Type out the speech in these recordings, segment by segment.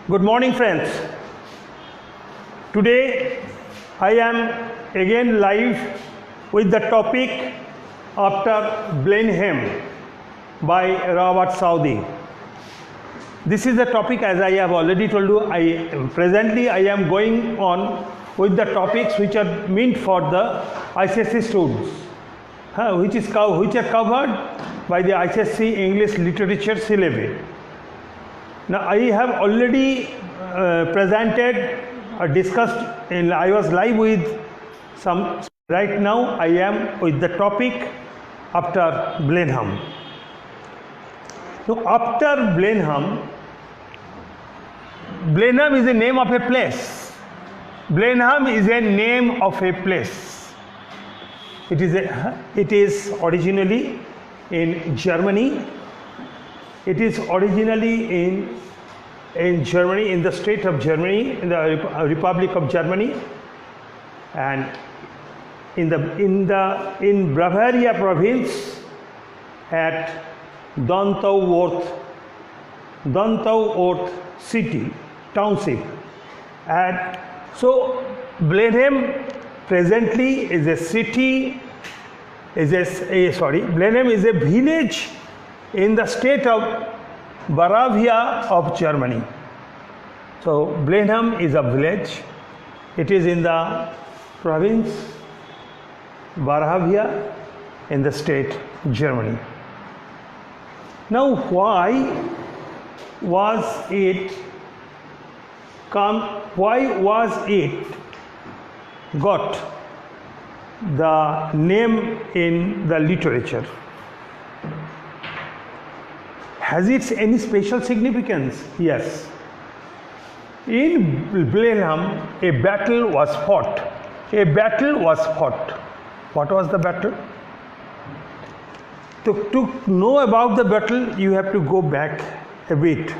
Good morning, friends. Today I am again live with the topic after Blenheim by Robert Southey. This is the topic, as I have already told you. Presently I am going on with the topics which are meant for the ICSE students, which are covered by the ICSE English Literature syllabus. Now I have already presented or discussed, I was live with some. Right now I am with the topic after Blenheim. So after Blenheim, Blenheim is the name of a place. Blenheim is a name of a place. It is originally in Germany. It is originally in Germany, in the state of Germany, in the Republic of Germany, and in Bavaria province at down-trodden city, township. And so Blenheim presently is a city, Blenheim is a village in the state of Bavaria of Germany. So Blenheim is a village. It is in the province Bavaria in the state Germany. Now why was it got the name in the literature? Has it any special significance? Yes. In Blenheim, a battle was fought. What was the battle? To know about the battle, you have to go back a bit.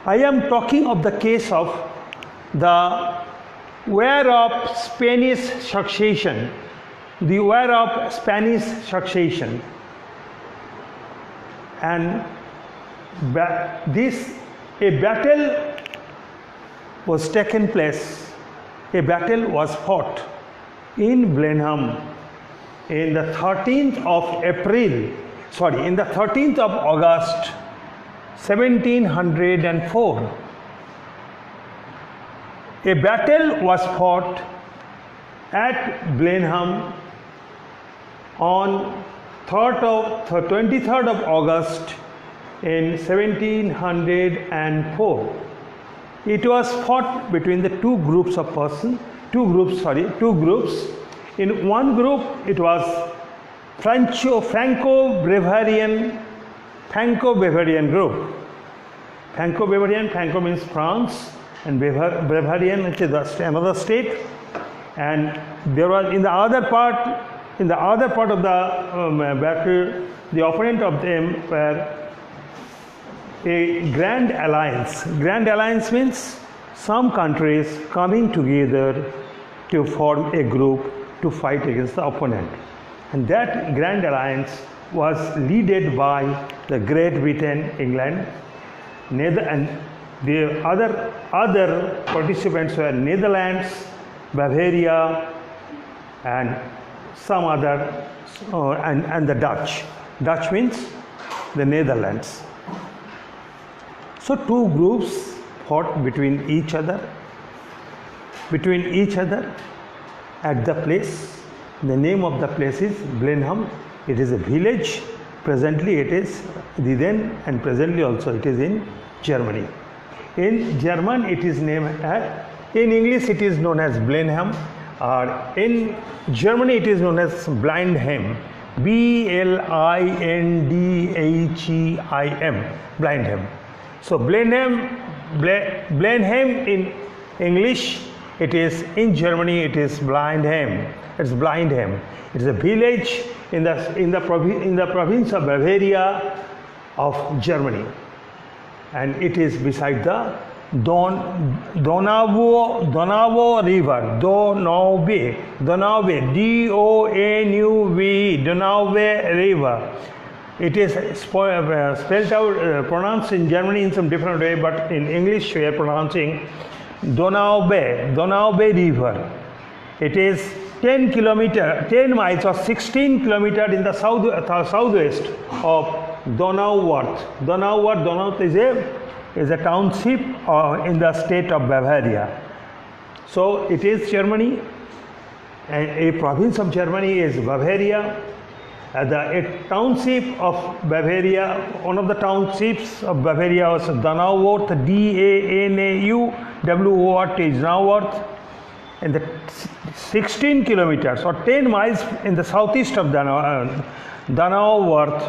I am talking of the case of the War of Spanish Succession. The War of Spanish Succession. And a battle was taken place, a battle was fought in Blenheim in the 13th of August 1704. A battle was fought at Blenheim on 23rd of August in 1704. It was fought between the two groups. In one group it was Franco-Bavarian group. Franco means France, and Bavarian, which is another state. And there was in the other part of the battle, the opponent of them were a grand alliance. Grand alliance means some countries coming together to form a group to fight against the opponent. And that grand alliance was led by the Great Britain, England, and the other participants were Netherlands, Bavaria, and some other, and the Dutch. Dutch means the Netherlands. So two groups fought between each other at the place. The name of the place is Blenheim. It is a village. Presently it is then, and presently also it is in Germany. In German it is named as, in English it is known as Blenheim, or in Germany it is known as Blenheim. Blenheim, Blenheim. So Blenheim in English, it is in Germany, it is Blenheim. It's Blenheim. It's a village in the province of Bavaria of Germany, and it is beside the Donau River, Donau, Donau River. it is spelled out, pronounced in Germany in some different way, but in English we are pronouncing Donau River. It is 10 miles or 16 kilometers in the southwest of Donauwörth. Donauwörth is a township in the state of Bavaria. So it is Germany, and a province of Germany is Bavaria. A township of Bavaria, one of the townships of Bavaria was Donauwörth, Danauwörth is Donauwörth, and the 16 kilometers or 10 miles in the southeast of Donauwörth,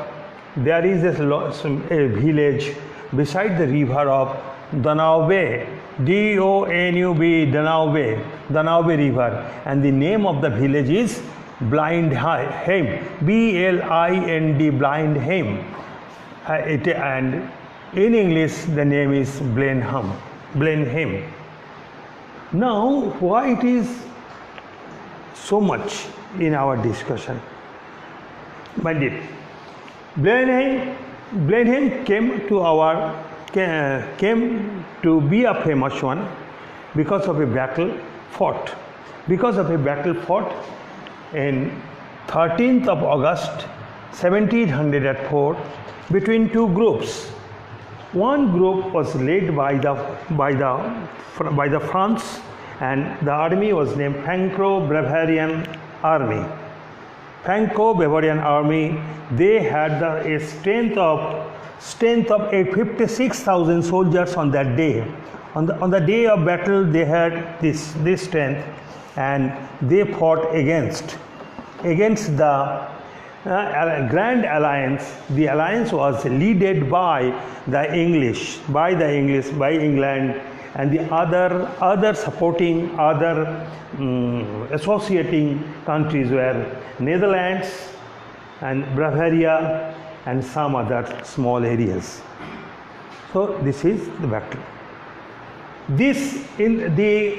there is a village beside the river of Donaube, D-O-N-U-B, Donaube River, and the name of the village is Blenheim, B-L-I-N-D, Blenheim, and in English the name is Blenheim. Now, why it is so much in our discussion? My dear, Blenheim came to be a famous one because of a battle fought. In 13th of August 1704 between two groups. One group was led by the France, and the army was named Franco-Bavarian Army. Franco-Bavarian Army, they had a strength of 56,000 soldiers on that day. On the day of battle, they had this strength, and they fought against the Grand Alliance. The alliance was led by England, and the other supporting, associating countries were Netherlands and Bavaria and some other small areas. So this is the battle. This, in the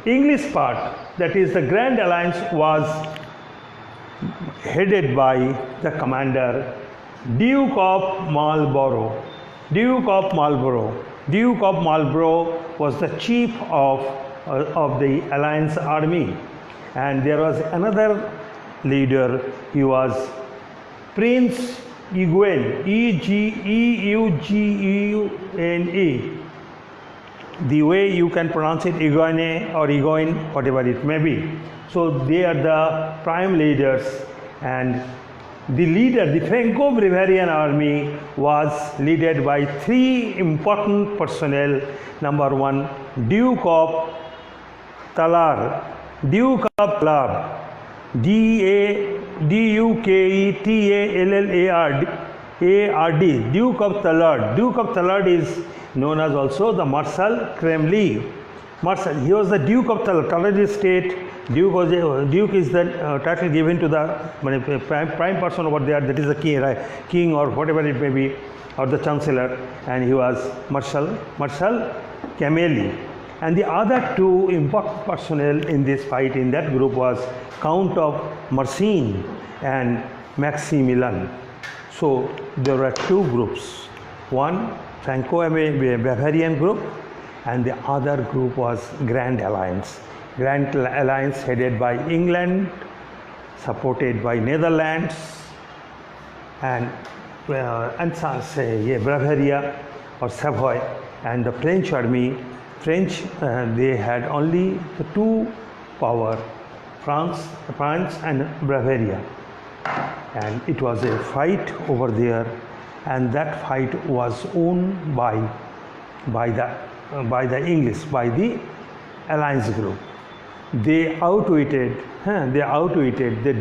English part, that is the Grand Alliance, was headed by the commander Duke of Marlborough. Duke of Marlborough was the chief of the Alliance army, and there was another leader. He was Prince Eugene, E-G-E-U-G-E-N-E. The way you can pronounce it, Eugene or Eugene, whatever it may be. So they are the prime leaders, and the leader, the Franco-Bavarian army, was led by three important personnel. Number one, Duke of Tallard, D-U-K-E-T-A-L-L-A-R-D, Duke of Tallard. Duke of Tallard is known as also the Marshal Kremlin. He was the Duke of Tallard state. Duke is the title given to the prime person over there, that is the king or whatever it may be, or the chancellor, and he was Marshal Kremlin. And the other two important personnel in this fight in that group was Count of Mersin and Maximilian. So there were two groups, one Franco-Bavarian group, and the other group was Grand Alliance. Grand Alliance headed by England, supported by Netherlands, and Bavaria or Savoy, and the French army. They had only the two power, France and Bavaria, and it was a fight over there, and that fight was won by the English, by the Alliance group. They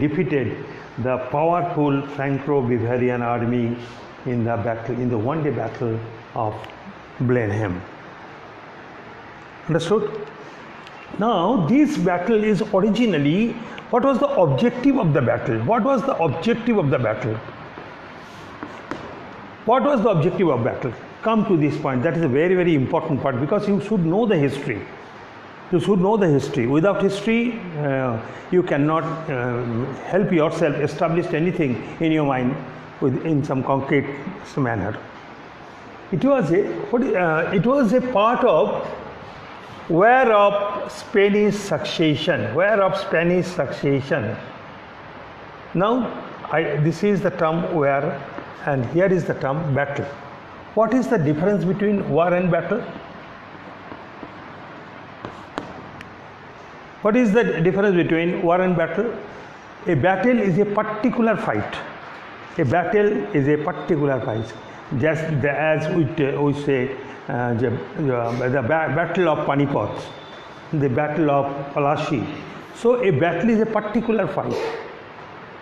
defeated the powerful Franco-Bavarian army in the one-day battle of Blenheim. Understood? Now, this battle is originally, what was the objective of the battle? Come to this point. That is a very, very important part, because you should know the history. Without history, you cannot help yourself establish anything in your mind. in some concrete manner. It was a part of war of Spanish succession. Now, this is the term war, and here is the term battle. What is the difference between war and battle? What is the difference between war and battle? A battle is a particular fight. Just as we say the battle of Panipat, the battle of Palashi. So a battle is a particular fight,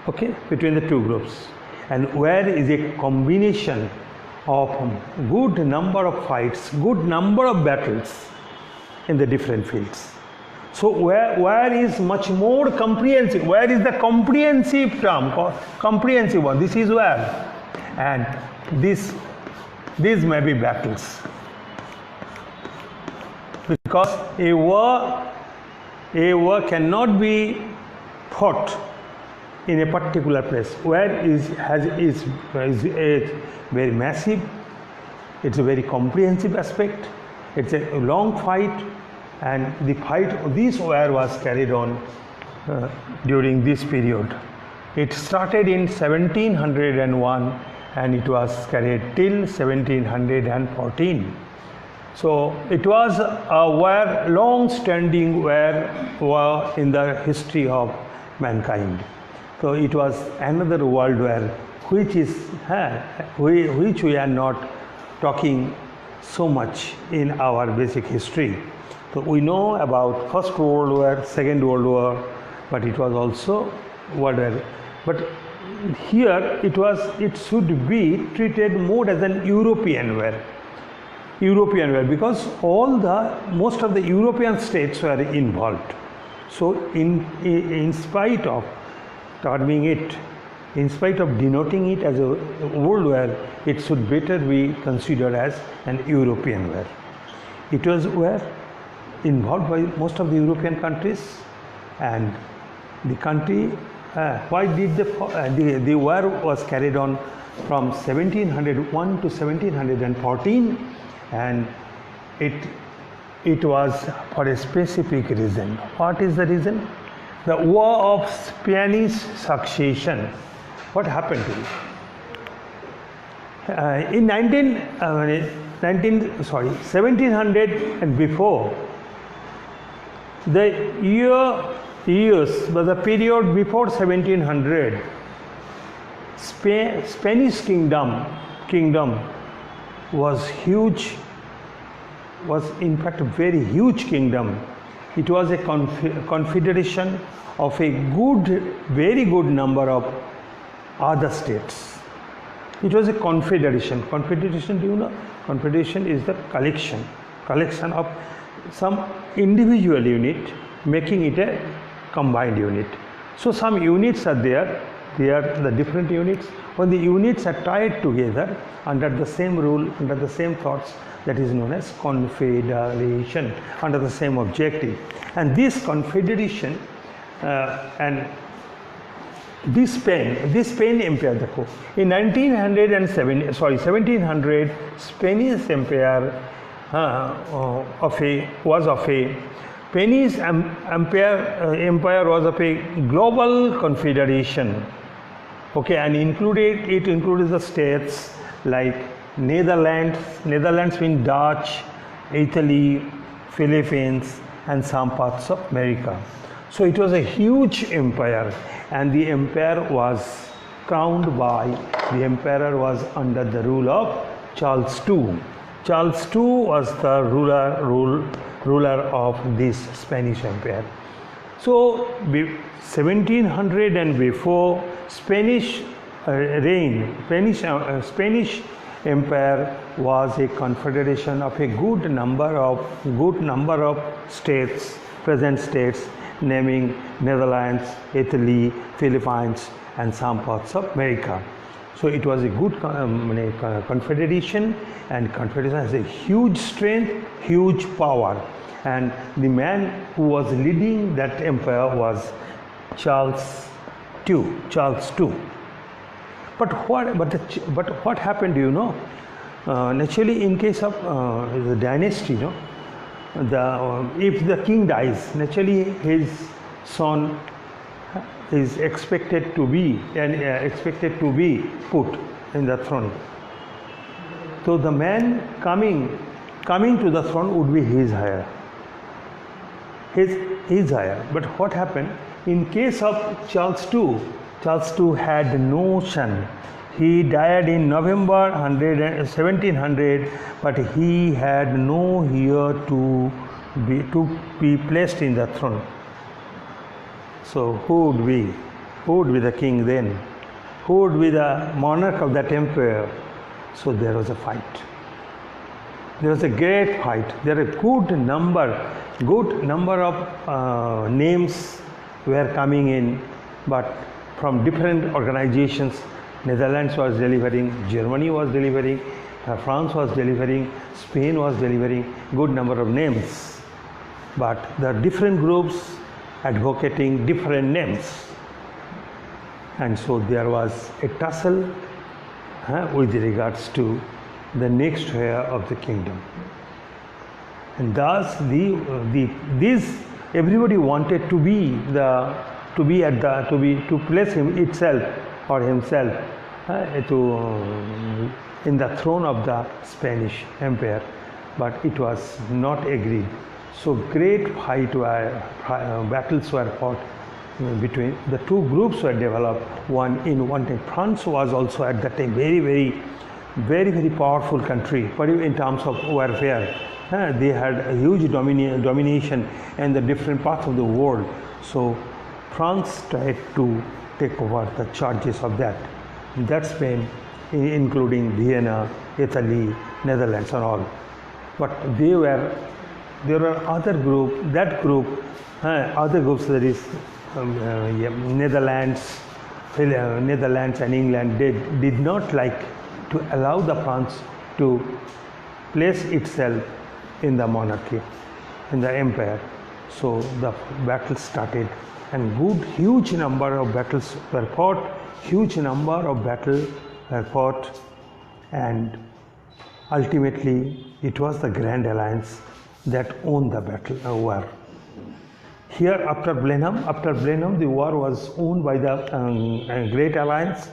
okay, between the two groups. And war is a combination of good number of fights, good number of battles in the different fields. So war is much more comprehensive. War is the comprehensive term, comprehensive one. This is war, and these may be battles, because a war cannot be fought in a particular place. War is a very massive. It's a very comprehensive aspect. It's a long fight. And this war was carried on during this period. It started in 1701 and it was carried till 1714. So it was a war, long-standing war in the history of mankind. So it was another world war, which we are not talking so much in our basic history. So we know about First World War, Second World War, but it was also World War. But here it should be treated more as an European war. Because most of the European states were involved. So in spite of terming it, in spite of denoting it as a world war, it should better be considered as an European war. It was war involved by most of the European countries, and the country, why did the war was carried on from 1701 to 1714, and it was for a specific reason. What is the reason? The War of Spanish Succession. What happened to it? In 1700 and before, the years, but the period before 1700, Spanish kingdom was huge, was in fact a very huge kingdom. It was a confederation of a very good number of other states. It was a confederation. Confederation, do you know? Confederation is the collection of some individual unit, making it a combined unit. So some units are there, they are the different units. When the units are tied together under the same rule, under the same thoughts, that is known as confederation, under the same objective. And this confederation and this Spain Empire, in 1700, Spanish Empire Spanish empire was of a global confederation, okay, and it included the states like Netherlands means Dutch, Italy, Philippines, and some parts of America. So it was a huge empire, and the empire was crowned by, the emperor was under the rule of Charles II. Charles II was the ruler of this Spanish empire. So 1700 and before, Spanish empire was a confederation of a good number of states, present states, naming Netherlands, Italy, Philippines, and some parts of America. So it was a good confederation, and confederation has a huge strength, huge power. And the man who was leading that empire was Charles II. But what happened, you know? Naturally, in case of the dynasty, you know, if the king dies, naturally his son is expected to be put in the throne. So the man coming to the throne would be his heir. His heir. But what happened in case of Charles II? Charles II had no son. He died in November 1700, but he had no heir to be placed in the throne. So who would be? Who would be the king then? Who would be the monarch of that empire? So there was a fight. There was a great fight. There are good number of names were coming in, but from different organizations. Netherlands was delivering, Germany was delivering, France was delivering, Spain was delivering, good number of names. But the different groups advocating different names. And so there was a tussle with regards to the next heir of the kingdom. And thus everybody wanted to place himself in the throne of the Spanish Empire, but it was not agreed. So great battles were fought between the two groups were developed. One time, France was also at that time very powerful country, but in terms of warfare, they had a huge domination in the different parts of the world. So France tried to take over the charges of that. That's Spain, including Vienna, Italy, Netherlands and all. But there were other groups, other groups, that is Netherlands and England, they did not like to allow the France to place itself in the monarchy, in the empire. So the battle started, and huge number of battles were fought, and ultimately it was the Grand Alliance that won the war. Here after Blenheim, the war was won by the Great Alliance,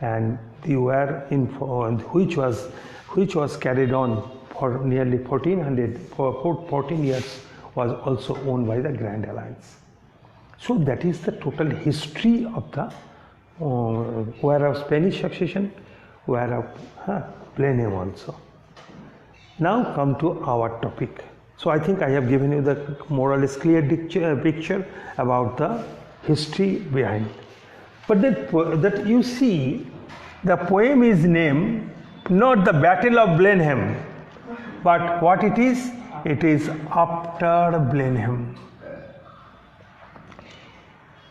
and the war which was carried on for nearly 14 years was also owned by the Grand Alliance. So that is the total history of the war of Spanish succession, war of Blenheim also. Now come to our topic. So I think I have given you the more or less clear picture about the history behind. But that you see, the poem is named not the Battle of Blenheim, but what it is? It is after Blenheim.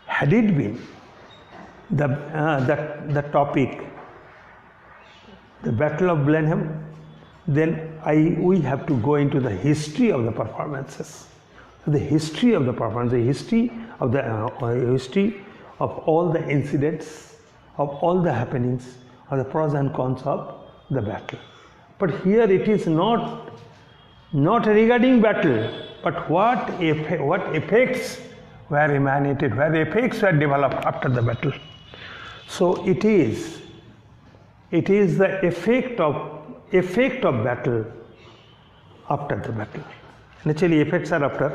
Had it been the topic, the Battle of Blenheim, then we have to go into the history of the performances, the history of the performance, the history of all the incidents, of all the happenings, of the pros and cons of the battle. But here it is not regarding battle, but what effects were emanated, where effects were developed after the battle. So it is the effect of battle after the battle. Naturally, effects are after,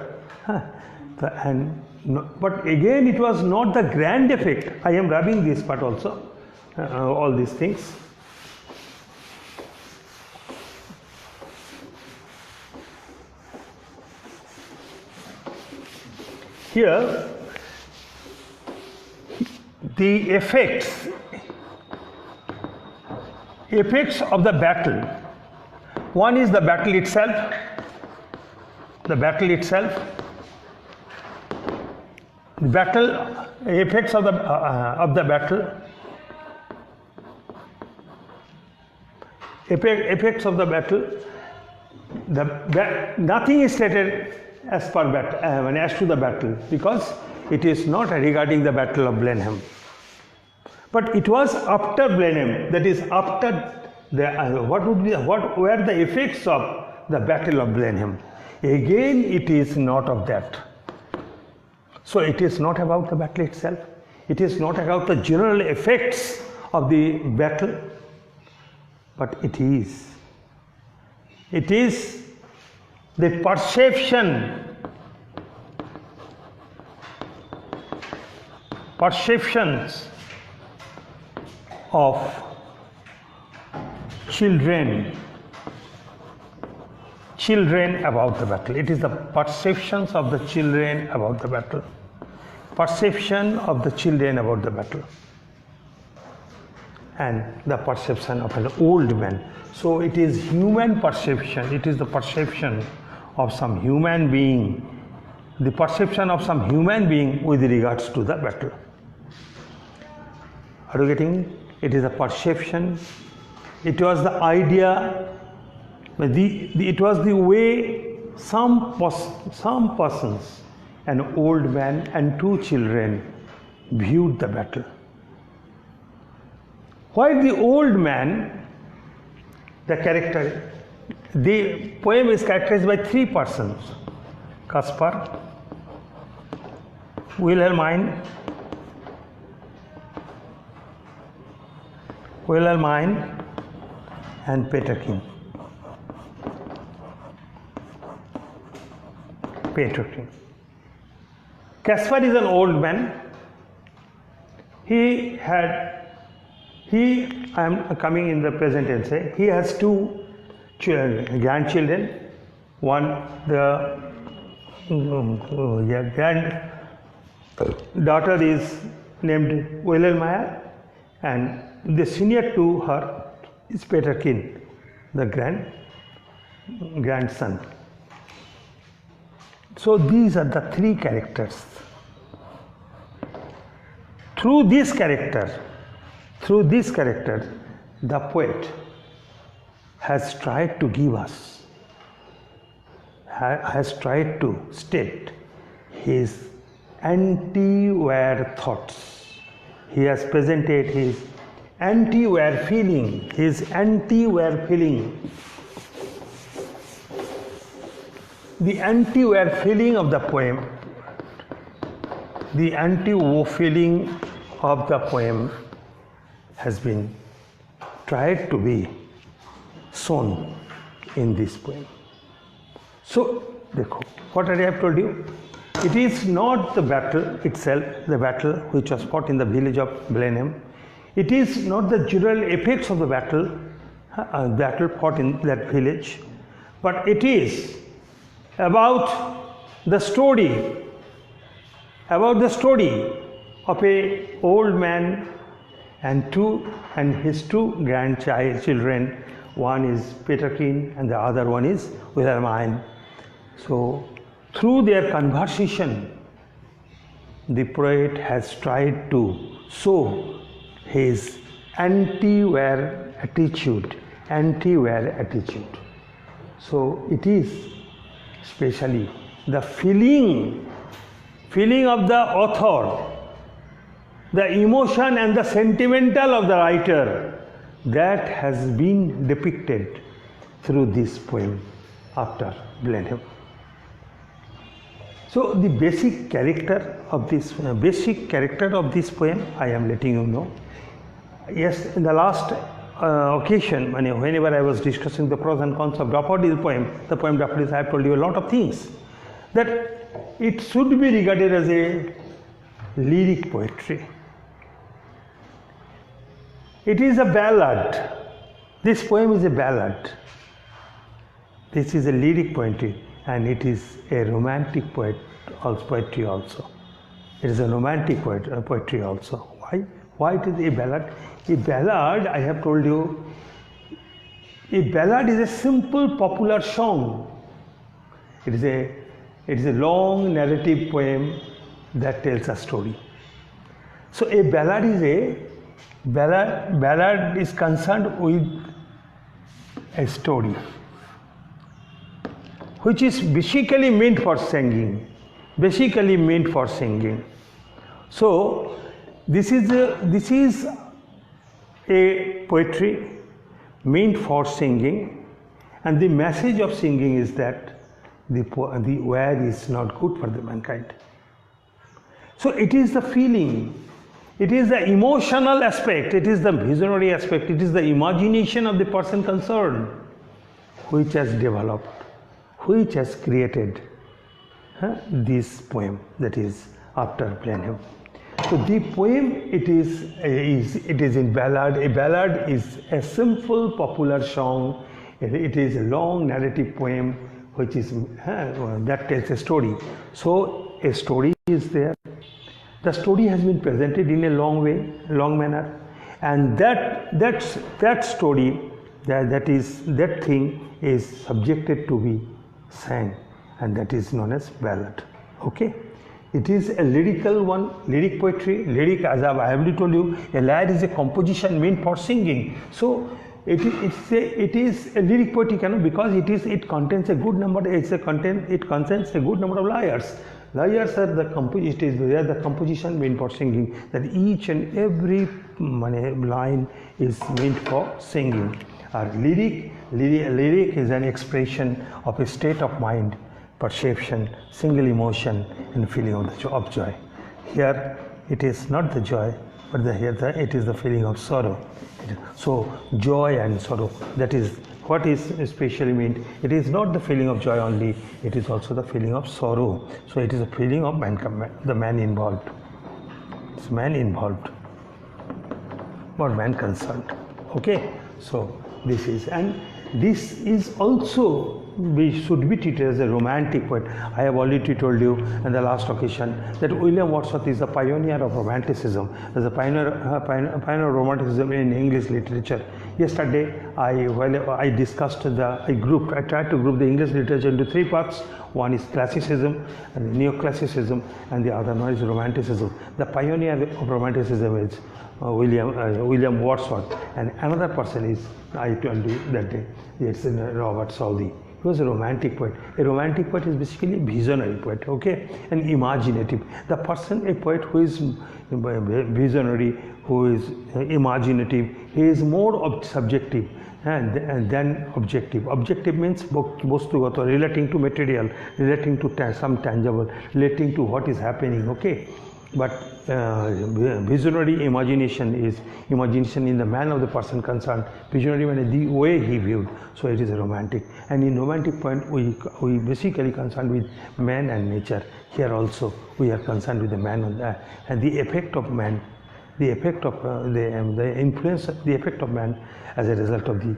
but again it was not the grand effect. I am rubbing this part also, all these things. Here, the effects of the battle. One is the battle itself. The effects of the battle. Effects of the battle. Nothing is stated as to the battle, because it is not regarding the Battle of Blenheim. But it was after Blenheim, that is after the, what were the effects of the Battle of Blenheim? Again, it is not of that. So it is not about the battle itself. It is not about the general effects of the battle, but it is the perceptions of children about the battle. It is the perceptions of the children about the battle. Perception of the children about the battle. And the perception of an old man. So it is human perception. It is the perception of some human being. The perception of some human being with regards to the battle. Are you getting it? It is a perception. It was the idea. It was the way some persons, an old man and two children, viewed the battle. While the old man, the poem is characterized by three persons: Caspar, Wilhelmine, and Peterkin. Caspar is an old man. I am coming in the present tense. He has two grandchildren. One, the granddaughter is named Wilhelmine, and the senior to her is Peterkin, the grandson. So these are the three characters. Through this character, the poet has tried to give us, has tried to state his anti-war thoughts. He has presented his anti-war feeling, the anti-war feeling of the poem. The anti-war feeling of the poem has been tried to be shown in this poem. So, what I have told you, it is not the battle itself, the battle which was fought in the village of Blenheim. It is not the general effects of the battle fought in that village, but it is about the story of a old man and his two grandchildren. One is Peterkin and the other one is Wilhelmine. So through their conversation, the poet has tried to show his anti-war attitude. So it is especially the feeling of the author, the emotion and the sentimental of the writer that has been depicted through this poem after Blenheim. So the basic character of this poem, I am letting you know. Yes, in the last occasion, whenever I was discussing the pros and cons of Daffodil poem, the poem Daffodils, I have told you a lot of things. That it should be regarded as a lyric poetry. It is a ballad. This poem is a ballad. This is a lyric poetry, and it is a romantic poetry also. It is a romantic poetry also. Why it is a ballad? A ballad, I have told you, a ballad is a simple popular song. It is a long narrative poem that tells a story. So a ballad is concerned with a story, which is basically meant for singing. So this is a poetry meant for singing, and the message of singing is that the war is not good for the mankind. So it is the feeling, it is the emotional aspect, it is the visionary aspect, it is the imagination of the person concerned which has developed, which has created this poem, that is after Blenheim. So the poem, it is in ballad. A ballad is a simple popular song. It is a long narrative poem which is that tells a story. So a story is there. The story has been presented in a long way, long manner, and that story, that thing is subjected to be sang, and that is known as ballad. Okay. It is a lyrical one, lyric poetry. Lyric, as I have already told you, a lyre is a composition meant for singing. So it is a lyric poetry, because it contains a good number. It contains a good number of lyres. Lyres are the composition meant for singing. That each and every line is meant for singing. Lyric is an expression of a state of mind, perception, single emotion, and feeling of joy. Here it is not the joy, but it is the feeling of sorrow. So joy and sorrow, that is what is especially meant. It is not the feeling of joy only, it is also the feeling of sorrow. So it is a feeling of the man involved. It's man involved, or man concerned. Okay, so this is also, we should be treated as a romantic poet. I have already told you on the last occasion that William Wordsworth is the pioneer of romanticism, as a pioneer of romanticism in English literature. Yesterday, I tried to group the English literature into three parts. One is classicism, and neoclassicism, and the other one is romanticism. The pioneer of romanticism is William Wordsworth, and another person is, I told you that day, it's Robert Southey. He was a romantic poet. A romantic poet is basically a visionary poet, okay, and imaginative. The person, a poet who is visionary, who is imaginative, he is more subjective than objective. Objective means bostugato, relating to material, relating to some tangible, relating to what is happening, okay. But visionary imagination is imagination in the man of the person concerned. Visionary means the way he viewed. So it is a romantic. And in romantic point, we basically concerned with man and nature. Here also we are concerned with the man and the effect of man, the effect of the influence, the effect of man as a result of the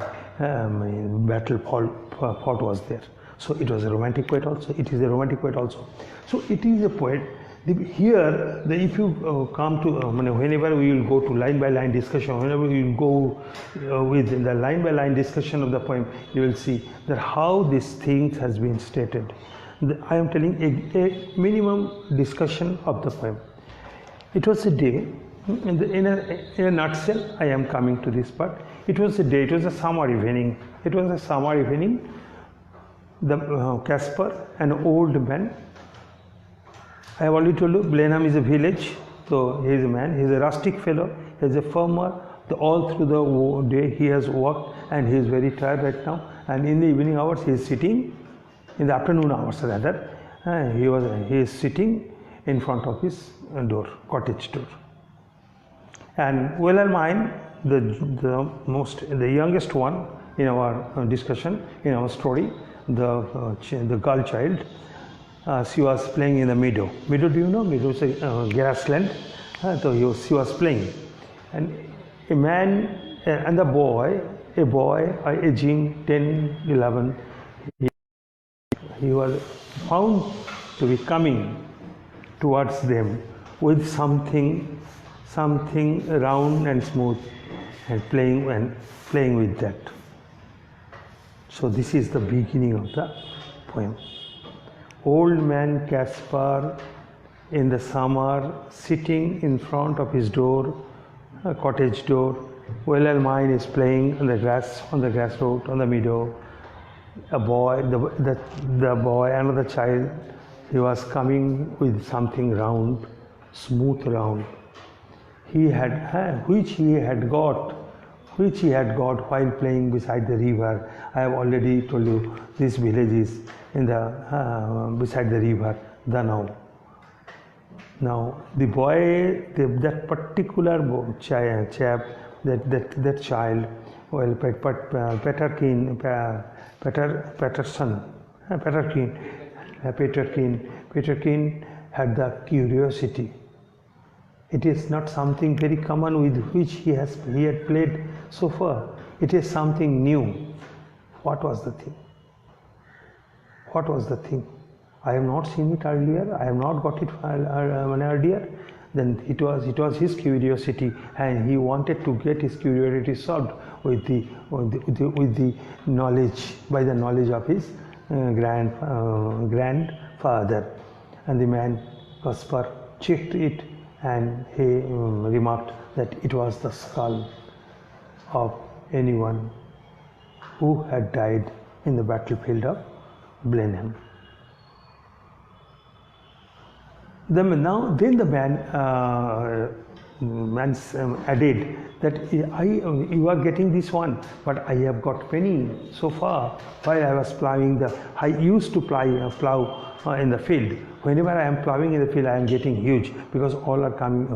battle fought was there. So it was a romantic poet also. It is a romantic poet also. So it is a poet. Here, if you come to, whenever we will go to line by line discussion, whenever we will go with the line by line discussion of the poem, you will see that how these things has been stated. I am telling a minimum discussion of the poem. It was a day, in a nutshell, I am coming to this part. It was a day, it was a summer evening. It was a summer evening. The Caspar, an old man, I have already told you, Blenheim is a village, so he is a man, he is a rustic fellow, he is a farmer. All through the day he has worked and he is very tired right now, and in the evening hours he is sitting, in the afternoon hours rather, he is sitting in front of his door, cottage door. And Wilhelmine, the youngest one in our discussion, in our story, the girl child, she was playing in the meadow. Meadow, do you know? Meadow is a grassland. So she was playing. And a man and a boy, aging 10, 11, he was found to be coming towards them with something round and smooth, and playing with that. So this is the beginning of the poem. Old man Caspar in the summer, sitting in front of his door, a cottage door. Wilhelmine is playing on the grass road, on the meadow. A boy, the boy, another child, he was coming with something round, smooth round. Which he had got which he had got while playing beside the river. I have already told you this village is in the beside the river, Danau. Now the boy, that particular chap, that child, well, Peterkin had the curiosity. It is not something very common with which he had played so far. It is something new. What was the thing? What was the thing? I have not seen it earlier. I have not got it earlier. Then it was his curiosity, and he wanted to get his curiosity solved with the knowledge, by the knowledge of his grandfather. And the man Kaspar checked it, and he remarked that it was the skull of anyone who had died in the battlefield of Blenheim. Then the man added that you are getting this one, but I have got many so far. While I was plowing I used to plow in the field. Whenever I am plowing in the field, I am getting huge, because all are coming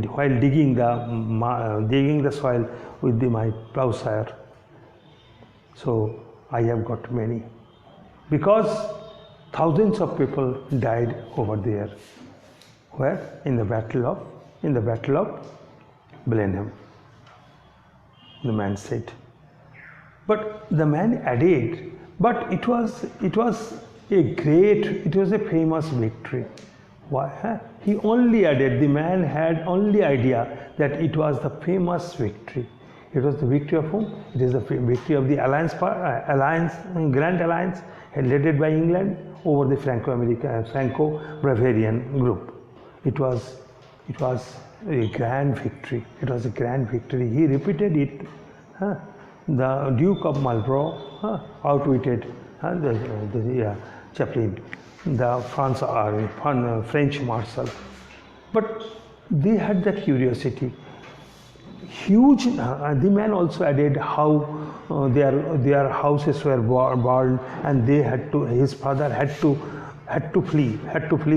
while digging the soil with my plowshare. So I have got many, because thousands of people died over there. Where? In the battle of Blenheim. The man said. But the man added, but it was a famous victory. Why? He only added, the man had only idea that it was the famous victory. It was the victory of whom? It is the victory of the Grand Alliance, led by England over the Franco-Bavarian group. It was a grand victory. It was a grand victory. He repeated it. The Duke of Marlborough outwitted the chaplain, the French marshal. But they had that curiosity. Huge. The man also added how their houses were burned, and his father had to flee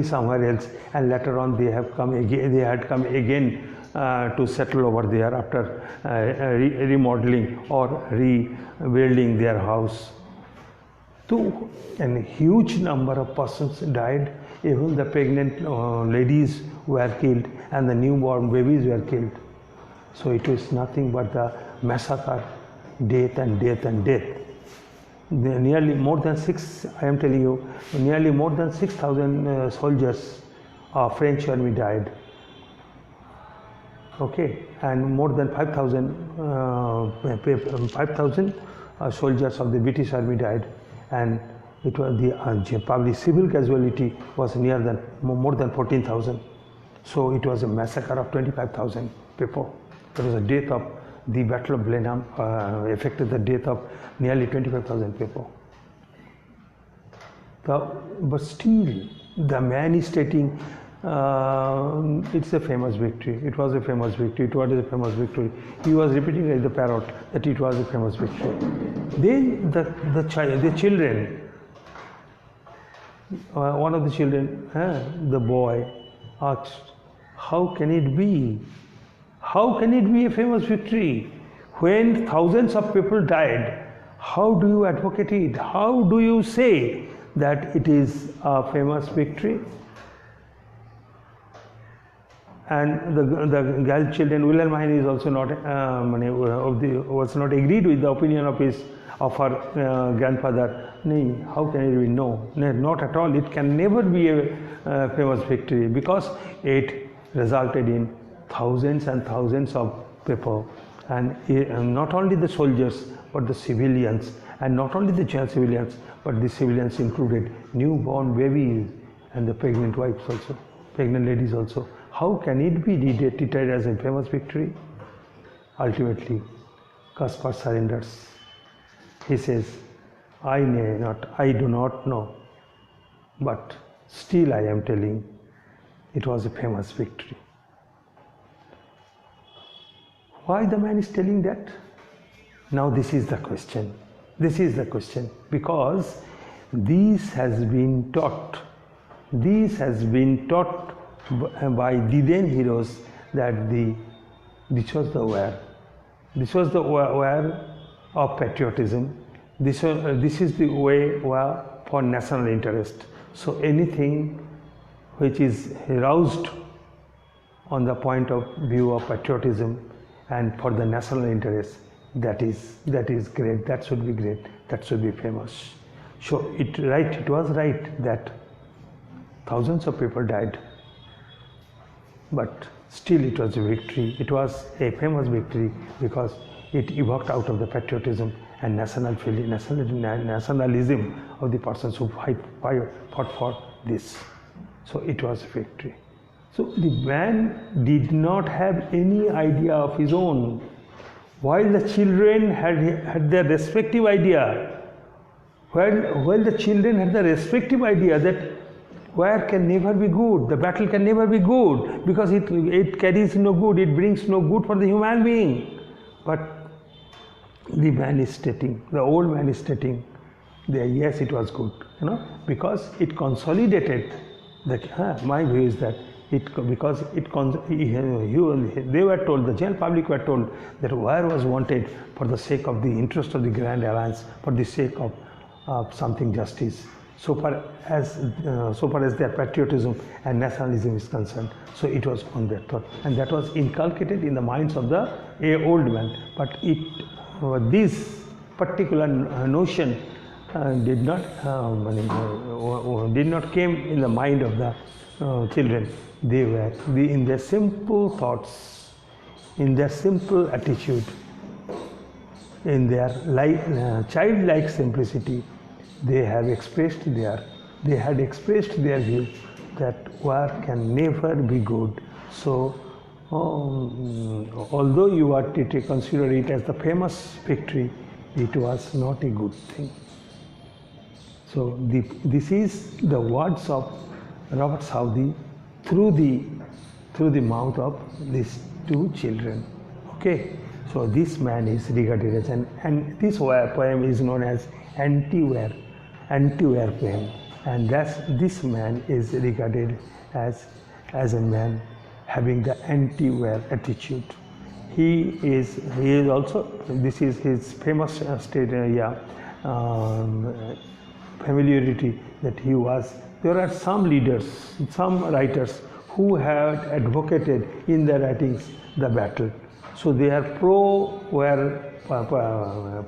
somewhere else, and later on they had come again to settle over there after remodeling or rebuilding their house. So, a huge number of persons died. Even the pregnant ladies were killed, and the newborn babies were killed. So it was nothing but the massacre, death and death and death. Nearly more than 6,000 soldiers of French army died. Okay, and more than 5,000 soldiers of the British army died, and it was the probably civil casualty was more than 14,000. So it was a massacre of 25,000 people. It was a death of the Battle of Blenheim, affected the death of nearly 25,000 people. But still, the man is stating it's a famous victory. It was a famous victory. It was a famous victory. He was repeating like the parrot that it was a famous victory. Then the children, one of the children, the boy, asked, "How can it be? How can it be a famous victory when thousands of people died? How do you advocate it? How do you say that it is a famous victory?" And the girl children, Wilhelmine is also not was not agreed with the opinion of her grandfather. No, how can it be? No, not at all. It can never be a famous victory, because it resulted in thousands and thousands of people, and not only the soldiers but the civilians, and not only the civilians but the civilians included newborn babies and the pregnant wives also, pregnant ladies also. How can it be treated as a famous victory? Ultimately, Kaspar surrenders. He says, I do not know, but still I am telling, it was a famous victory. Why the man is telling that? Now this is the question. This is the question, because this has been taught. This has been taught by the then heroes that this was the war. This was the war of patriotism. This is the way for national interest. So anything which is aroused on the point of view of patriotism and for the national interest, that is great. That should be great. That should be famous. So it was right that thousands of people died, but still it was a victory. It was a famous victory because it evoked out of the patriotism and national feeling, nationalism of the persons who fought for this. So it was a victory. So the man did not have any idea of his own, while the children had their respective idea. While the children had the respective idea that war can never be good, the battle can never be good, because it carries no good, it brings no good for the human being. But the man is stating, the old man is stating that yes, it was good, because it consolidated that. My view is that they were told, the general public were told that war was wanted for the sake of the interest of the Grand Alliance, for the sake of something justice, so far as their patriotism and nationalism is concerned. So it was on that thought, and that was inculcated in the minds of the old man. But this particular notion did not came in the mind of the children. They were in their simple thoughts, in their simple attitude, in their childlike simplicity. They had expressed their view that war can never be good. So although you are to consider it as the famous victory, it was not a good thing. So this is the words of Robert Southey through the mouth of these two children. Okay, so this man is regarded as and this poem is known as anti-war poem, and this man is regarded as a man having the anti-war attitude. He is also, this is his famous familiarity that he was. There are some leaders, some writers who have advocated in their writings the battle. So they are pro-war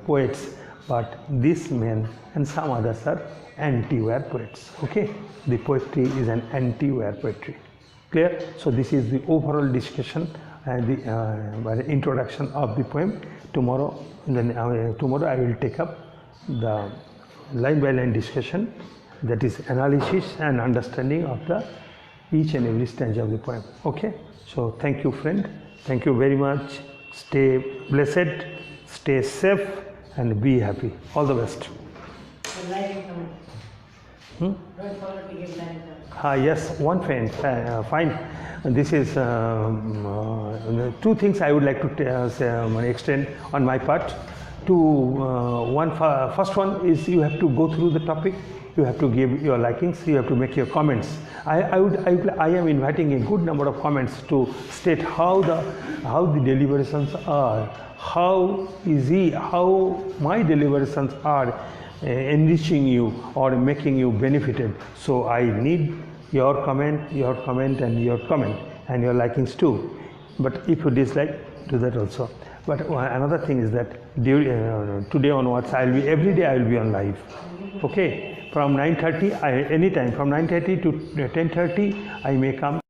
poets, but this man and some others are anti-war poets. Okay, the poetry is an anti-war poetry. Clear? So this is the overall discussion and the introduction of the poem. Tomorrow I will take up the line by line discussion, that is analysis and understanding of each and every stanza of the poem. Okay, so thank you, friend. Thank you very much. Stay blessed, stay safe, and be happy. All the best. Don't forget to give like yes, one friend. Fine. This is two things I would like to extend on my part. First one is you have to go through the topic, you have to give your likings, you have to make your comments. I am inviting a good number of comments to state how the deliberations are, how my deliberations are enriching you or making you benefited. So I need your comment and your comment and your likings too. But if you dislike, do that also. But another thing is that today onwards, every day I will be on live. Okay, from 9:30, anytime from 9:30 to 10:30, I may come.